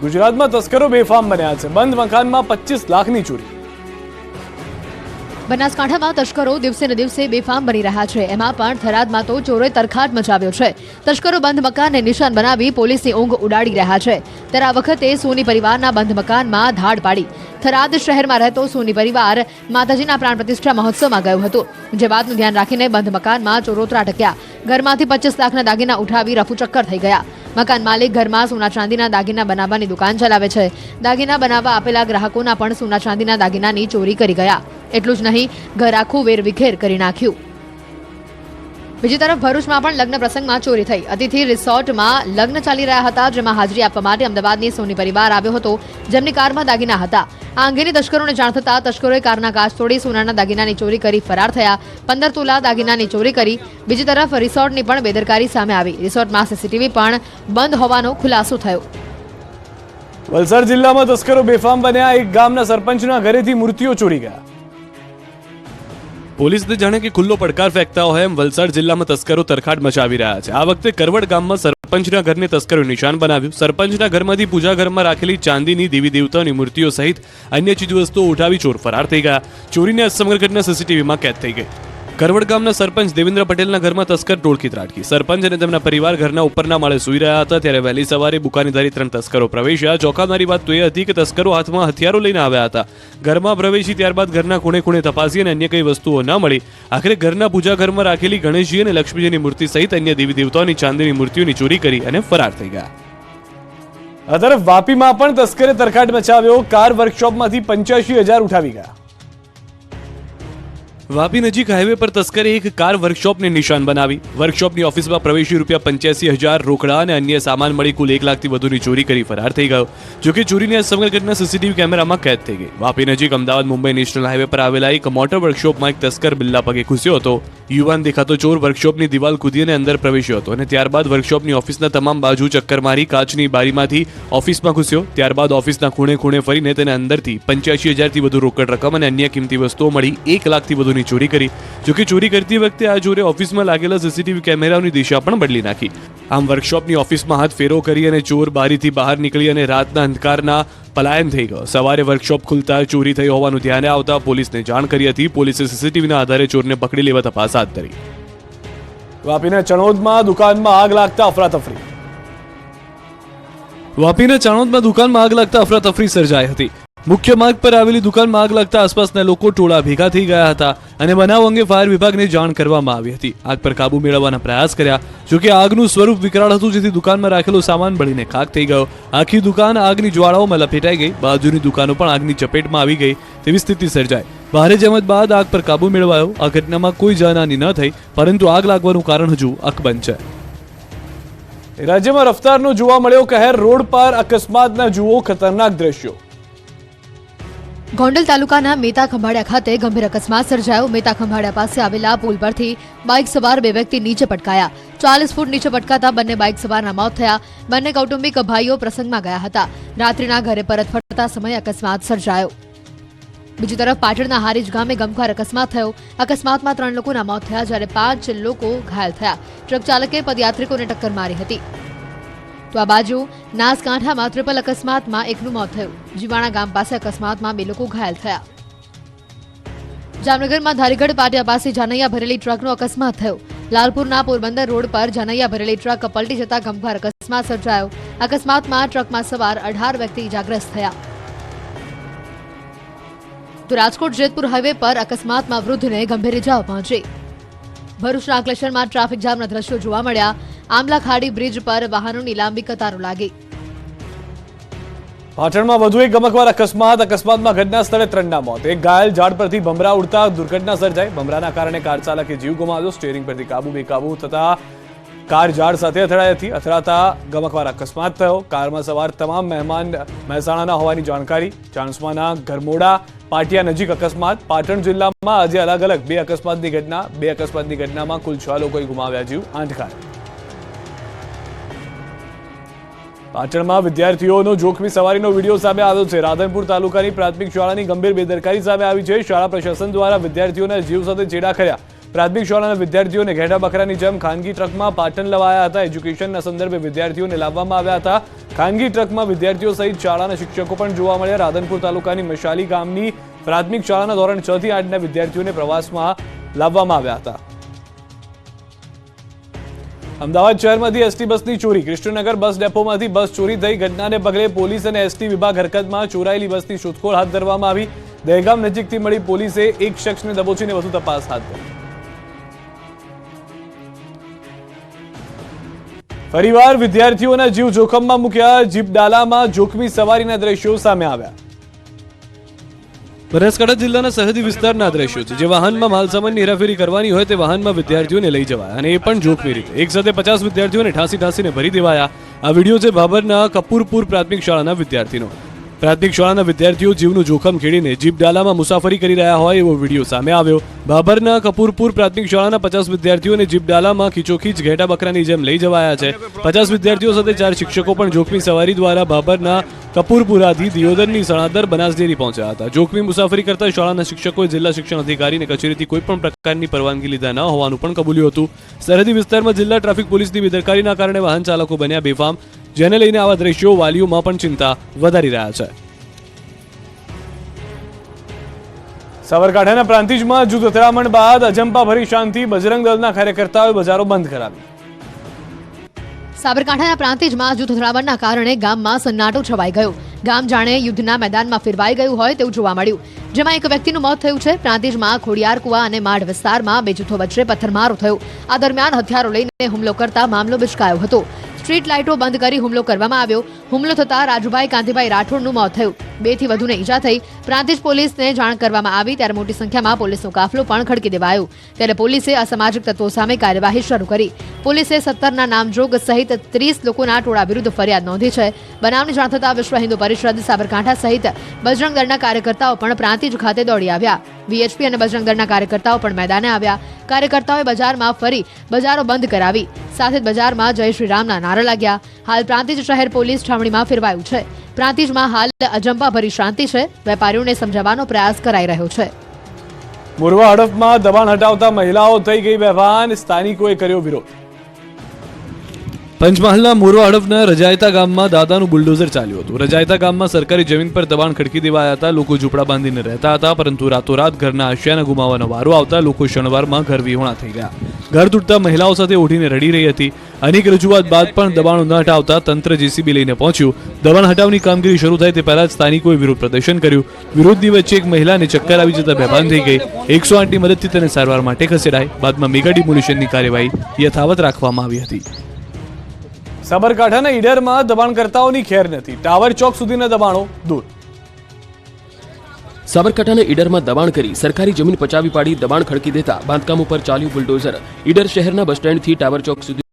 ગુજરાતમાં તસ્કરો બેફામ બન્યા છે. બંધ મકાનમાં 25 લાખની ચોરી. બનાસકાંઠામાં તસ્કરો દિવસે ને દિવસે બેફામ બની રહ્યા છે. એમાં પણ થરાદમાં તો ચોરોએ તરખાટ મચાવ્યો છે. તસ્કરો બંધ મકાનને નિશાન બનાવી પોલીસની ઊંઘ ઉડાડી રહ્યા છે. ત્યારે આ વખતે સોની પરિવારના બંધ મકાનમાં ધાડ પાડી. થરાદ શહેરમાં રહેતો સોની પરિવાર માતાજીના પ્રાણ પ્રતિષ્ઠા મહોત્સવમાં ગયો હતો. જે વાતનું ધ્યાન રાખીને બંધ મકાનમાં ચોરો ત્રાટક્યા. ઘરમાંથી 25 લાખના દાગીના ઉઠાવી રફુચક્કર થઈ ગયા. મકાન માલિક ઘરમાં સોના ચાંદીના દાગીના બનાવવાની દુકાન ચલાવે છે. દાગીના બનાવવા આપેલા ગ્રાહકોના પણ સોના ચાંદીના દાગીનાની ચોરી કરી ગયા. એટલું જ નહીં, ઘર આખું વેરવિખેર કરી નાખ્યું. બીજી તરફ ભરૂચમાં પણ લગ્ન પ્રસંગમાં ચોરી થઈ. અતિથિ રિસોર્ટમાં લગ્ન ચાલી રહ્યા હતા, જેમાં હાજરી આપવા માટે અમદાવાદની સોની પરિવાર આવ્યો હતો, જેમની કારમાં દાગીના હતા. આ અંગેની તસ્કરોને જાણ થતાં તસ્કરોએ કારના કાચ તોડી સોનાના દાગીનાની ચોરી કરી ફરાર થયા. 15 તોલા દાગીનાની ચોરી કરી. બીજી તરફ રિસોર્ટની પણ બેદરકારી સામે આવી. રિસોર્ટમાં સીસીટીવી પણ બંધ હોવાનો ખુલાસો થયો. વલસાડ જિલ્લામાં તસ્કરો બેફામ બન્યા. એક ગામના સરપંચના ઘરેથી મૂર્તિઓ ચોરી ગયા. પોલીસને જાણે કે ખુલ્લો પડકાર ફેંકતા હોય એમ વલસાડ જિલ્લામાં તસ્કરો તરખાટ મચાવી રહ્યા છે. આ વખતે કરવડ ગામમાં સરપંચના ઘરને તસ્કરો નિશાન બનાવ્યું. સરપંચના ઘરમાંથી પૂજા ઘરમાં રાખેલી ચાંદીની દેવી દેવતાની મૂર્તિઓ સહિત અન્ય ચીજવસ્તુઓ ઉઠાવી ચોર ફરાર થઈ ગયા. ચોરીની આ સમગ્ર ઘટના સીસીટીવીમાં કેદ થઈ ગઈ. કરવડ ગામના સરપંચ દેવેન્દ્ર પટેલના ઘરમાં તસ્કર ટોળકી ત્રાટકી. સરપંચ અને તેમના પરિવાર ઘરના ઉપરના માળે સૂઈ રહ્યા હતા, ત્યારે વહેલી સવારે બુકાનીધારી 3 તસ્કરો પ્રવેશ્યા. ચોંકાવનારી વાત તો એ હતી કે તસ્કરો હાથમાં હથિયારો લઈને આવ્યા હતા. ઘરમાં પ્રવેશી ત્યારબાદ ઘરના ખૂણે ખૂણે તપાસી અને અન્ય કઈ વસ્તુઓ ન મળી. આખરે ઘરના પૂજા ઘરમાં રાખેલી ગણેશજી અને લક્ષ્મીજીની મૂર્તિ સહિત અન્ય દેવી દેવતાઓની ચાંદીની મૂર્તિઓની ચોરી કરી અને ફરાર થઈ ગયા. આ તરફ વાપીમાં પણ તસ્કરે તરખાટ મચાવ્યો. કાર વર્કશોપમાંથી 85,000 ઉઠાવી ગયા. વાપી નજીક હાઈવે પર તસ્કરે એક કાર વર્કશોપને નિશાન બનાવી. વર્કશોપની ઓફિસમાં પ્રવેશી ₹85,000 રોકડા અને અન્ય સામાન મળી કુલ 1 લાખથી વધુની ચોરી કરી ફરાર થઈ ગયો. જોકે ચોરીની આ સમગ્ર ઘટના સીસીટીવી કેમેરામાં કેદ થઈ ગઈ. વાપી નજીક અમદાવાદ મુંબઈ નેશનલ હાઈવે પર આવેલા એક મોટર વર્કશોપમાં એક તસ્કર બિલ્લા પગે ઘૂસ્યો હતો. યુવાન દેખાતો ચોર વર્કશોપની દિવાલ કૂદીને અંદર પ્રવેશ્યો હતો અને ત્યારબાદ વર્કશોપની ઓફિસના તમામ બાજુ ચક્કર મારી કાચની બારીમાંથી ઓફિસમાં ઘૂસ્યો. ત્યારબાદ ઓફિસના ખૂણે ખૂણે ફરીને તેને અંદરથી 85,000થી વધુ રોકડ રકમ અને અન્ય કિંમતી વસ્તુઓ મળી 1 લાખથી વધુની ચોરી કરી. જોકે ચોરી કરતી વખતે આ ચોરે ઓફિસમાં લાગેલા સીસીટીવી કેમેરાની દિશા પણ બદલી નાખી. આમ વર્કશોપની ઓફિસમાં હાથ ફેરો કરી અને ચોર બારીથી બહાર નીકળી અને રાતના અંધકારના પલાયન થઈ ગયો. સવારે વર્કશોપ ખુલતા ચોરી થઈ હોવાનું ધ્યાને આવતા પોલીસને જાણ કરી હતી. પોલીસે સીસીટીવીના આધારે ચોરને પકડી લેવા તપાસ હાથ ધરી. વાપીના ચણોદમાં દુકાનમાં આગ લાગતા અફરાતફરી. વાપીના ચણોદમાં દુકાનમાં આગ લાગતા અફરાતફરી સર્જાઈ હતી. મુખ્ય માર્ગ પર આવેલી દુકાનમાં આગ લાગતા આસપાસના લોકો ટોળા ભેગા થઈ ગયા હતા અને બનાવ અંગે ફાયર વિભાગને જાણ કરવામાં આવી હતી. આગ પર કાબુ મેળવવાના પ્રયાસ કર્યા. જોકે આગનું સ્વરૂપ વિકરાળ હતું, જેથી દુકાનમાં રાખેલો સામાન બળીને ખાક થઈ ગયો. આખી દુકાન આગની જ્વાળાઓમાં લપેટાઈ ગઈ. બાજુની દુકાનો પણ આગની ચપેટમાં આવી ગઈ તેવી સ્થિતિ સર્જાઈ. ભારે જહેમત બાદ આગ પર કાબુ મેળવાયો. આ ઘટનામાં કોઈ જાનહાની ન થઈ, પરંતુ આગ લાગવાનું કારણ હજુ અકબંધ છે. રાજ્યમાં રફતારનો જોવા મળ્યો કહેર. રોડ પર અકસ્માતના જુઓ ખતરનાક દ્રશ્યો. ગોંડલ તાલુકાના મેતા ખંભાળિયા ખાતે ગંભીર અકસ્માત સર્જાયો. મેતા ખંભાળિયા પાસે આવેલા પુલ પરથી બાઇક સવાર 2 વ્યક્તિ નીચે પટકાયા. 40 ફૂટ નીચે પટકાતા બંને બાઇક સવારના મોત થયા. બંને કૌટુંબિક ભાઈઓ પ્રસંગમાં ગયા હતા. રાત્રિના ઘરે પરત ફરતા સમયે અકસ્માત સર્જાયો. બીજી તરફ પાટણના હારીજ ગામે ગમખ્વાર અકસ્માત થયો. અકસ્માતમાં 3 લોકોના મોત થયા, જ્યારે 5 લોકો ઘાયલ થયા. ટ્રક ચાલકે પદયાત્રિકોને ટક્કર મારી હતી. તો આ બાજુ નાસકાંઠામાં ટ્રિપલ અકસ્માતમાં 1નું મોત થયું. જીવાણા ગામ પાસે અકસ્માતમાં 2 લોકો ઘાયલ થયા. જામનગરમાં ધારીગઢ પાટિયા પાસે જાનૈયા ભરેલી ટ્રકનો અકસ્માત થયો. લાલપુરના પોરબંદર રોડ પર જાનૈયા ભરેલી ટ્રક પલટી જતા ગંભીર અકસ્માત સર્જાયો. અકસ્માતમાં ટ્રકમાં સવાર 18 વ્યક્તિ ઇજાગ્રસ્ત થયા. તો રાજકોટ જેતપુર હાઈવે પર અકસ્માતમાં વૃદ્ધને ગંભીર ઇજાઓ પહોંચી. ભરૂચના અંકલેશ્વરમાં ટ્રાફિક જામના દ્રશ્યો જોવા મળ્યા. આમલા ખાડી બ્રિજ પર વાહનોની લાંબી કતારો લાગી. પાટણમાં વધુ એક ગમખ્વાર અકસ્માતમાં ઘટના સ્થળે 3ના મોત. એક ઘાયલ. ઝાડ પરથી ભમરા ઉડતા દુર્ઘટના સર્જાઈ. ભમરાના કારણે કાર ચાલકે જીવ ગુમાવ્યો. સ્ટીયરિંગ પરથી બેકાબુ થતા કાર ઝાડ સાથે અથડાઈ હતી. અથડાતા ગમખ્વાર અકસ્માત થયો. કારમાં સવાર તમામ મહેમાન મહેસાણાના હોવાની જાણકારી. ચાણસ્માના ગરમોડા પાટિયા નજીક અકસ્માત. પાટણ જિલ્લામાં આજે અલગ અલગ 2 અકસ્માતની ઘટના. 2 અકસ્માતની ઘટનામાં કુલ 6 લોકોએ ગુમાવ્યા જીવ. 8 ઘાયલ. પાટણમાં વિદ્યાર્થીઓનો જોખમી સવારીનો વિડીયો સામે આવ્યો છે. રાધનપુર તાલુકાની પ્રાથમિક શાળાની ગંભીર બેદરકારી સામે આવી છે. શાળા પ્રશાસન દ્વારા વિદ્યાર્થીઓના જીવ સાથે ચેડા કર્યા. પ્રાથમિક શાળાના વિદ્યાર્થીઓને ઘેડા બકરાની જેમ ખાનગી ટ્રકમાં પાટણ લવાયા હતા. એજ્યુકેશનના સંદર્ભે વિદ્યાર્થીઓને લાવવામાં આવ્યા હતા. ખાનગી ટ્રકમાં વિદ્યાર્થીઓ સહિત શાળાના શિક્ષકો પણ જોવા મળ્યા. રાધનપુર તાલુકાની મશાલી ગામની પ્રાથમિક શાળાના ધોરણ 6 થી 8ના વિદ્યાર્થીઓને પ્રવાસમાં લાવવામાં આવ્યા હતા. અમદાવાદ શહેરમાંથી એસટી બસની ચોરી. કૃષ્ણનગર બસ ડેપોમાંથી બસ ચોરી થઈ. ઘટનાને પગલે પોલીસ અને એસટી વિભાગ હરકતમાં. ચોરાયેલી બસની શોધખોળ હાથ ધરવામાં આવી. દહેગામ નજીકથી મળી પોલીસે એક શખ્સને દબોચીને વધુ તપાસ હાથ ધરી. ફરીવાર વિદ્યાર્થીઓના જીવ જોખમમાં મૂક્યા. જીપ ડાલામાં જોખમી સવારીના દ્રશ્યો સામે આવ્યા. બનાસકાંઠા જિલ્લાના સરહદી વિસ્તારના દ્રશ્યો છે, જે વાહનમાં માલસામાનની હેરાફેરી કરવાની હોય તે વાહનમાં વિદ્યાર્થીઓને લઈ જવાયા, અને એ પણ જોખમી રીતે. એક સાથે 50 વિદ્યાર્થીઓને ઠાંસીને ભરી દેવાયા. આ વિડીયો છે ભાભરના કપૂરપુર પ્રાથમિક શાળાના વિદ્યાર્થીનો. પ્રાથમિક શાળાના વિદ્યાર્થીઓ જીવનું જોખમ ખેડીને જીપ ડાલામાં મુસાફરી કરી રહ્યા હોય એવો વિડીયો સામે આવ્યો. ભાભરના કપૂરપુર પ્રાથમિક શાળાના 50 વિદ્યાર્થીઓને જીપ ડાલામાં ખીચોખીચ ઘેટા બકરાની જેમ લઈ જવાયા છે. 50 વિદ્યાર્થીઓ સાથે 4 શિક્ષકો પણ જોખમી સવારી દ્વારા ભાભરના કપૂરપુરાથી દિયોદરની સણાદર બનાસડેરી પહોંચ્યા હતા. જોખમી મુસાફરી કરતા શાળાના શિક્ષકોએ જિલ્લા શિક્ષણ અધિકારીને કચેરીથી કોઈ પણ પ્રકારની પરવાનગી લીધા ન હોવાનું પણ કબૂલ્યું હતું. સરહદી વિસ્તારમાં જિલ્લા ટ્રાફિક પોલીસની બેદરકારીના કારણે વાહન ચાલકો બન્યા બેફામ, જેને લઈને આવા દ્રશ્યો વાલીઓમાં પણ ચિંતા વધારી રહ્યા છે. સાબરકાંઠાના પ્રાંતિજમાં જૂથ અથડામણ બાદ અજંપા ભરી શાંતિ. બજરંગ દળના કાર્યકર્તાઓએ બજારો બંધ કરાવી. સાબરકાંઠાના પ્રાંતિજમાં જૂથ અથડામણના કારણે ગામમાં સન્નાટો છવાઈ ગયો. ગામ જાણે યુદ્ધના મેદાનમાં ફેરવાઈ ગયું હોય તેવું જોવા મળ્યું, જેમાં એક વ્યક્તિનું મોત થયું છે. પ્રાંતિજમાં ખોડિયાર કુવા અને માઢ વિસ્તારમાં બે જૂથો વચ્ચે પથ્થરમારો થયો. આ દરમિયાન હથિયારો લઈને હુમલો કરતા મામલો બિચકાયો હતો. સ્ટ્રીટ લાઇટો બંધ કરી હુમલો કરવામાં આવ્યો. હુમલો થતા રાજુભાઈ કાંતિભાઈ રાઠોડનું મોત થયું. 2 થી વધુને ઈજા થઈ. પ્રાંતિજ પોલીસને જાણ કરવામાં આવી ત્યારે મોટી સંખ્યામાં પોલીસનો કાફલો પણ ખડકી દેવાયો. ત્યારે પોલીસે અસામાજિક તત્વો સામે કાર્યવાહી શરૂ કરી. પોલીસે 17ના નામજોગ સહિત 30 લોકોના ટોળા વિરુદ્ધ ફરિયાદ નોંધી છે. બનાવની જાણ થતાં વિશ્વ હિન્દુ પરિષદ, સાબરકાંઠા સહિત બજરંગ દળના કાર્યકર્તાઓ પણ પ્રાંતિજ ખાતે દોડી આવ્યા. વીએચપી અને બજરંગ દળના કાર્યકર્તાઓ પણ મેદાને આવ્યા. કાર્યકર્તાઓએ બજારમાં ફરી બજારો બંધ કરાવી. સાથે જ બજારમાં જય શ્રી રામના નારા લાગ્યા. હાલ પ્રાંતિજ શહેર પોલીસ છાવણીમાં ફેરવાયું છે. પ્રાંતિજમાં હાલ અજંપા ભરી શાંતિ છે. વેપારીઓને સમજાવવાનો પ્રયાસ કરાઈ રહ્યો છે. મોરવા હડફમાં દબાણ હટાવતા મહિલાઓ થઈ ગઈ બેભાન. સ્થાનિકોએ કર્યો વિરોધ. પંચમહાલના મોરવા હડફના રજાયતા ગામમાં દાદાનું બુલડોઝર ચાલ્યું હતું. રજાયતા ગામમાં સરકારી જમીન પર દબાણ ખડકી દેવાયા હતા. લોકો ઝૂંપડા બાંધીને રહેતા હતા, પરંતુ રાતોરાત ઘરના આશિયાના ગુમાવવાનો વારો આવતા લોકો ક્ષણવારમાં ઘર વિહોણા થઈ ગયા. ઘર તૂટતા મહિલાઓ સાથે ઉઠીને રડી રહી હતી. અનેક રજૂઆત બાદ પણ દબાણો ન હટાવતા તંત્ર જેસીબી લઈને પહોંચ્યું. દબાણ હટાવની કામગીરી શરૂ થાય તે પહેલા જ સ્થાનિકોએ વિરોધ પ્રદર્શન કર્યું. વિરોધની વચ્ચે એક મહિલાને ચક્કર આવી જતા બેભાન થઈ ગઈ. 108ની મદદથી તેને સારવાર માટે ખસેડાઈ. બાદમાં મેગા ડિમોલિશનની કાર્યવાહી યથાવત રાખવામાં આવી હતી. સાબરકાંઠાના ઈડરમાં દબાણકર્તાઓની ખેર નથી. ટાવર ચોક સુધીના દબાણો દૂર. સાબરકાંઠાના ઈડરમાં દબાણ કરી સરકારી જમીન પચાવી પાડી દબાણ ખડકી દેતા બાંધકામ ઉપર ચાલ્યું બુલડોઝર. ઈડર શહેરના બસ સ્ટેન્ડથી ટાવર ચોક સુધી